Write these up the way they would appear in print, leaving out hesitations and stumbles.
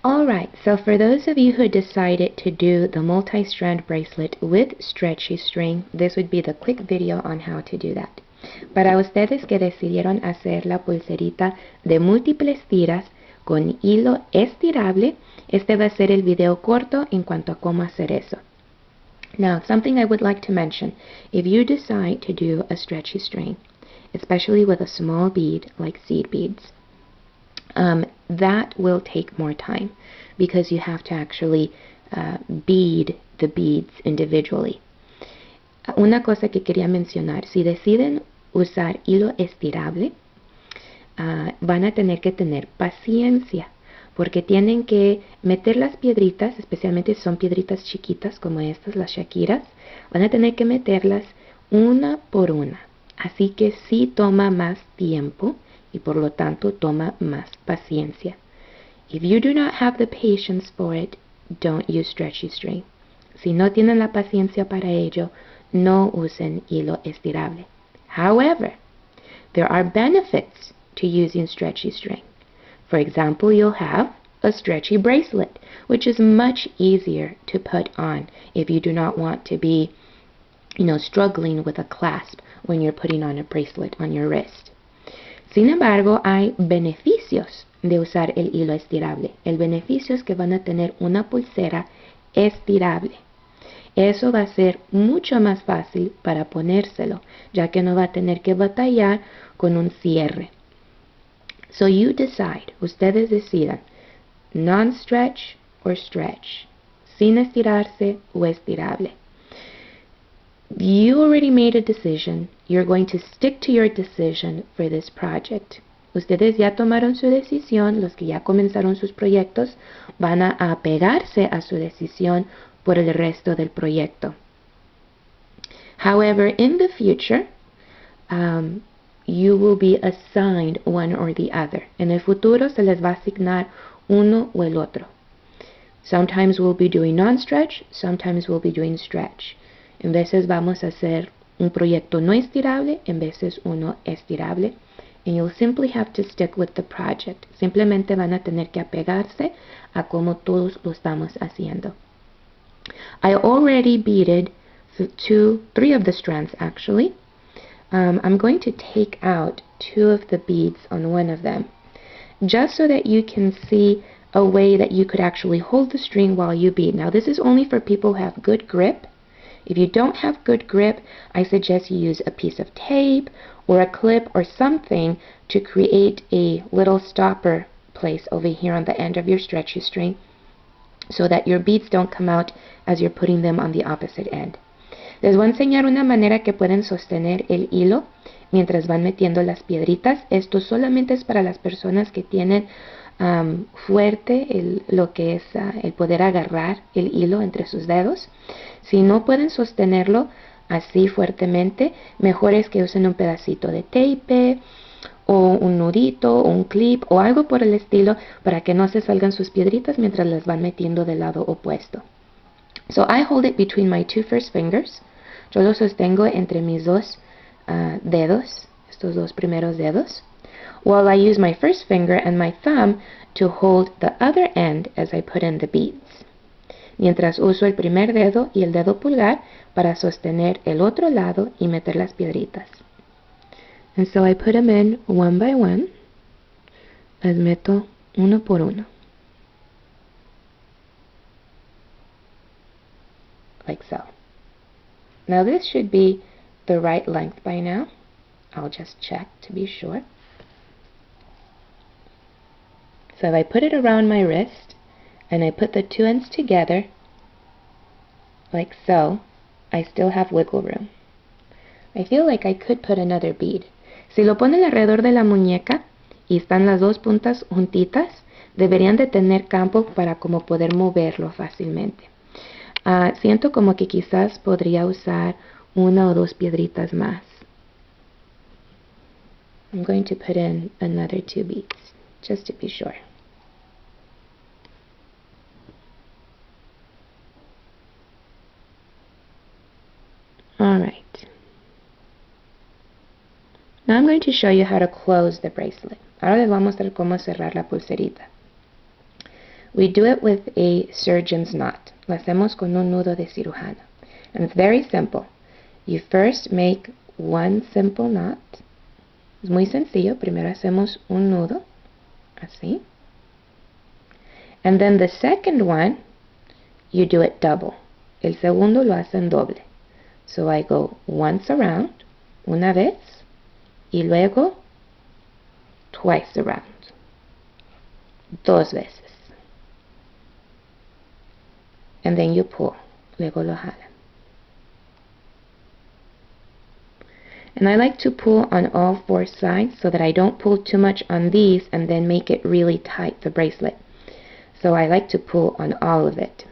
Alright, so for those of you who decided to do the multi-strand bracelet with stretchy string, this would be the quick video on how to do that. Para ustedes que decidieron hacer la pulserita de múltiples tiras con hilo estirable, este va a ser el video corto en cuanto a cómo hacer eso. Now, something I would like to mention, if you decide to do a stretchy string, especially with a small bead like seed beads, that will take more time because you have to actually bead the beads individually. Una cosa que quería mencionar, si deciden usar hilo estirable, van a tener que tener paciencia porque tienen que meter las piedritas, especialmente si son piedritas chiquitas como estas, las shakiras, van a tener que meterlas una por una. Así que sí toma más tiempo y por lo tanto toma más paciencia. If you do not have the patience for it, don't use stretchy string. Si no tienen la paciencia para ello, no usen hilo estirable. However, there are benefits to using stretchy string. For example, you'll have a stretchy bracelet, which is much easier to put on if you do not want to be, struggling with a clasp when you're putting on a bracelet on your wrist. Sin embargo, hay beneficios de usar el hilo estirable. El beneficio es que van a tener una pulsera estirable. Eso va a ser mucho más fácil para ponérselo, ya que no va a tener que batallar con un cierre. So you decide, ustedes decidan, non-stretch or stretch, sin estirarse o estirable. You already made a decision. You're going to stick to your decision for this project. Ustedes ya tomaron su decisión, los que ya comenzaron sus proyectos van a apegarse a su decisión por el resto del proyecto. However, in the future, you will be assigned one or the other. En el futuro se les va a asignar uno o el otro. Sometimes we'll be doing non-stretch, sometimes we'll be doing stretch. En veces vamos a hacer un proyecto no estirable, en veces uno estirable. And you'll simply have to stick with the project. Simplemente van a tener que apegarse a como todos lo estamos haciendo. I already beaded three of the strands actually. I'm going to take out 2 of the beads on one of them, just so that you can see a way that you could actually hold the string while you bead. Now this is only for people who have good grip. If you don't have good grip, I suggest you use a piece of tape or a clip or something to create a little stopper place over here on the end of your stretchy string so that your beads don't come out as you're putting them on the opposite end. Les voy a enseñar una manera que pueden sostener el hilo mientras van metiendo las piedritas. Esto solamente es para las personas que tienen fuerte lo que es el poder agarrar el hilo entre sus dedos. Si no pueden sostenerlo así fuertemente, mejor es que usen un pedacito de tape o un nudito o un clip o algo por el estilo para que no se salgan sus piedritas mientras las van metiendo del lado opuesto. So I hold it between my 2 first fingers. Yo lo sostengo entre mis 2 dedos, estos 2 primeros dedos, while I use my first finger and my thumb to hold the other end as I put in the beads. Mientras uso el primer dedo y el dedo pulgar para sostener el otro lado y meter las piedritas. And so I put them in one by one. Las meto uno por uno. Like so. Now this should be the right length by now. I'll just check to be sure. So if I put it around my wrist and I put the 2 ends together like so, I still have wiggle room. I feel like I could put another bead. Si lo ponen alrededor de la muñeca y están las 2 puntas juntitas, deberían de tener campo para como poder moverlo fácilmente. Siento como que quizás podría usar 1 o 2 piedritas más. I'm going to put in another 2 beads, just to be sure. Alright. Now I'm going to show you how to close the bracelet. Ahora les voy a mostrar cómo cerrar la pulserita. We do it with a surgeon's knot. Lo hacemos con un nudo de cirujano. And it's very simple. You first make one simple knot. Es muy sencillo. Primero hacemos un nudo, así. And then the second one, you do it double. El segundo lo hacen doble. So I go once around, una vez, y luego twice around, dos veces. And then you pull, luego lo jalan. And I like to pull on all four sides so that I don't pull too much on these and then make it really tight, the bracelet. So I like to pull on all of it.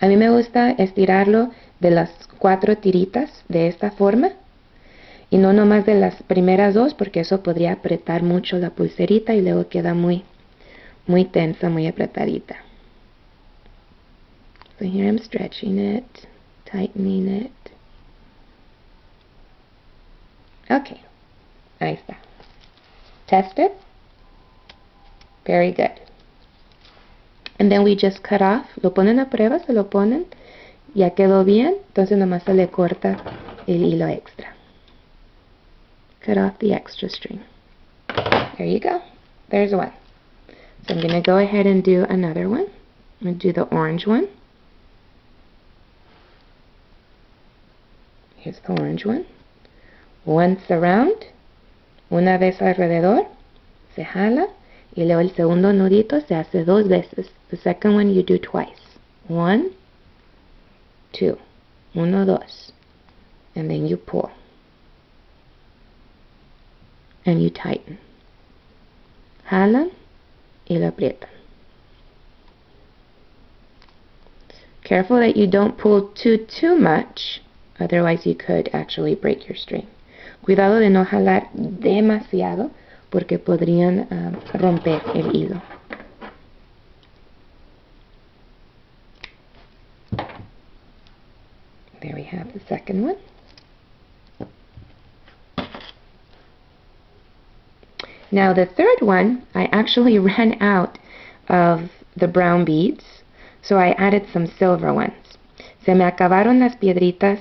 A mí me gusta estirarlo de las 4 tiritas de esta forma y no nomás de las primeras 2 porque eso podría apretar mucho la pulserita y luego queda muy tensa, muy apretadita. So here I'm stretching it, tightening it. Okay, ahí está. Test it. Very good. And then we just cut off. Lo ponen a prueba, se lo ponen. Ya quedó bien, entonces nomás se le corta el hilo extra. Cut off the extra string. There you go. There's one. So I'm going to go ahead and do another one. I'm going to do the orange one. Here's the orange one. Once around, una vez alrededor, se jala, y luego el segundo nudito se hace 2 veces. The second one you do twice. 1, 2. 1, 2. And then you pull. And you tighten. Jalan y lo aprietan. Careful that you don't pull too much, otherwise you could actually break your string. Cuidado de no jalar demasiado porque podrían romper el hilo. There we have the second one. Now the third one, I actually ran out of the brown beads, so I added some silver ones. Se me acabaron las piedritas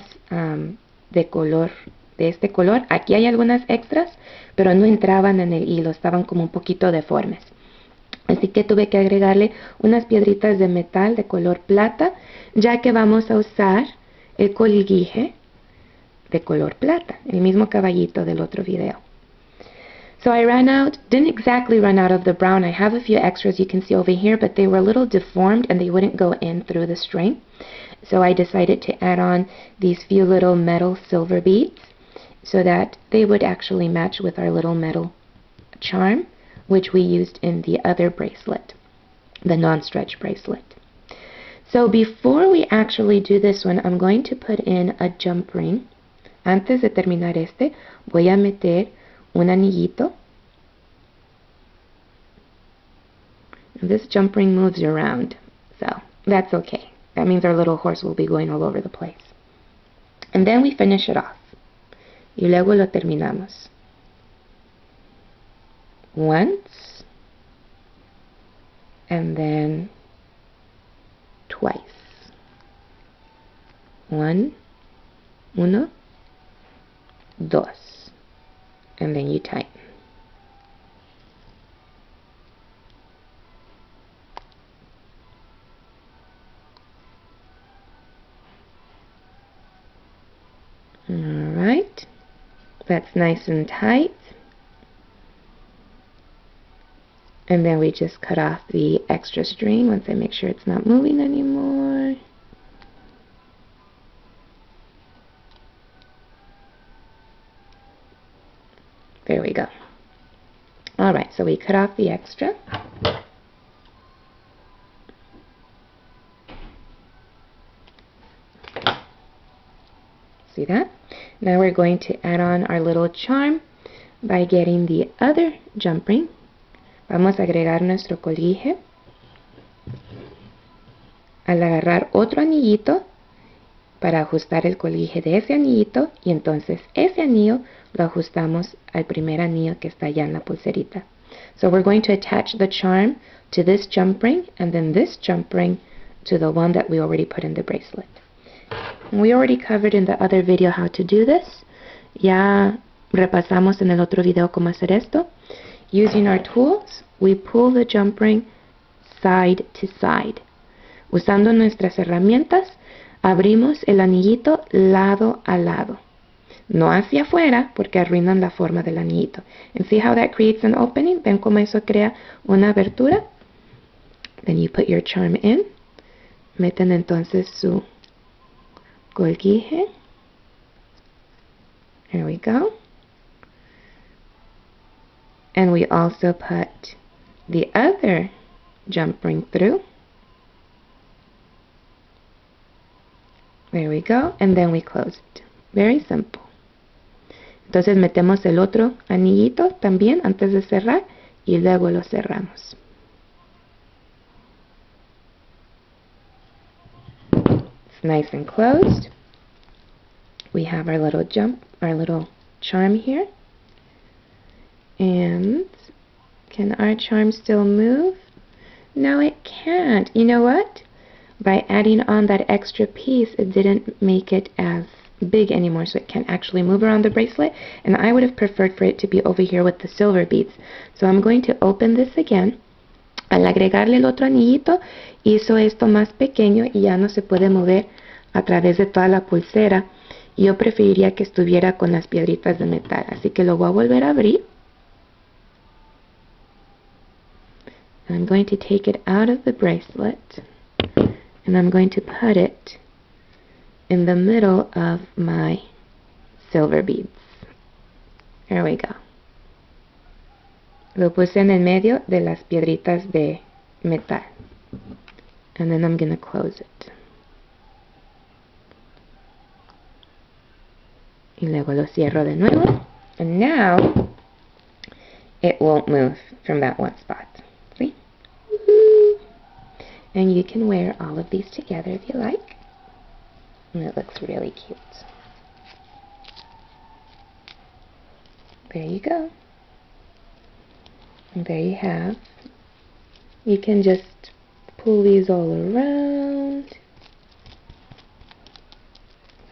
de este color. Aquí hay algunas extras, pero no entraban en el hilo, estaban como un poquito deformes. Así que tuve que agregarle unas piedritas de metal de color plata, ya que vamos a usar el colguije de color plata, el mismo caballito del otro video. So I didn't exactly run out of the brown. I have a few extras you can see over here, but they were a little deformed and they wouldn't go in through the string. So I decided to add on these few little metal silver beads so that they would actually match with our little metal charm, which we used in the other bracelet, the non-stretch bracelet. So before we actually do this one, I'm going to put in a jump ring. Antes de terminar este, voy a meter un anillito. This jump ring moves around, so that's okay. That means our little horse will be going all over the place. And then we finish it off. Y luego lo terminamos. Once, and then twice. 1, 2, and then you tighten. Alright, that's nice and tight. And then we just cut off the extra string once I make sure it's not moving anymore. There we go. Alright, so we cut off the extra. See that? Now we're going to add on our little charm by getting the other jump ring. Vamos a agregar nuestro colguije. Al agarrar otro anillito para ajustar el colguije de ese anillito, y entonces ese anillo lo ajustamos al primer anillo que está allá en la pulserita. So we're going to attach the charm to this jump ring, and then this jump ring to the one that we already put in the bracelet. And we already covered in the other video how to do this. Ya repasamos en el otro video cómo hacer esto. Using our tools, we pull the jump ring side to side. Usando nuestras herramientas, abrimos el anillito lado a lado. No hacia afuera, porque arruinan la forma del anillito. And see how that creates an opening? ¿Ven cómo eso crea una abertura? Then you put your charm in. Meten entonces su colguije. Here we go. And we also put the other jump ring through. There we go. And then we close it. Very simple. Entonces metemos el otro anillito también antes de cerrar y luego lo cerramos. It's nice and closed. We have our little charm here. And can our charm still move? No, it can't. You know what? By adding on that extra piece, it didn't make it as big anymore, so it can actually move around the bracelet, and I would have preferred for it to be over here with the silver beads. So I'm going to open this again. Al agregarle el otro anillito, hizo esto más pequeño y ya no se puede mover a través de toda la pulsera. Yo preferiría que estuviera con las piedritas de metal, así que lo voy a volver a abrir. I'm going to take it out of the bracelet, and I'm going to put it in the middle of my silver beads. There we go. Lo puse en el medio de las piedritas de metal. And then I'm going to close it. Y luego lo cierro de nuevo. And now it won't move from that one spot. See? Woohoo! And you can wear all of these together if you like. And it looks really cute. There you go. And there you have. You can just pull these all around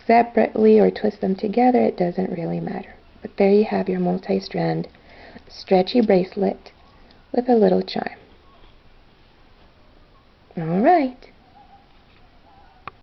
separately or twist them together. It doesn't really matter. But there you have your multi-strand stretchy bracelet with a little charm. All right.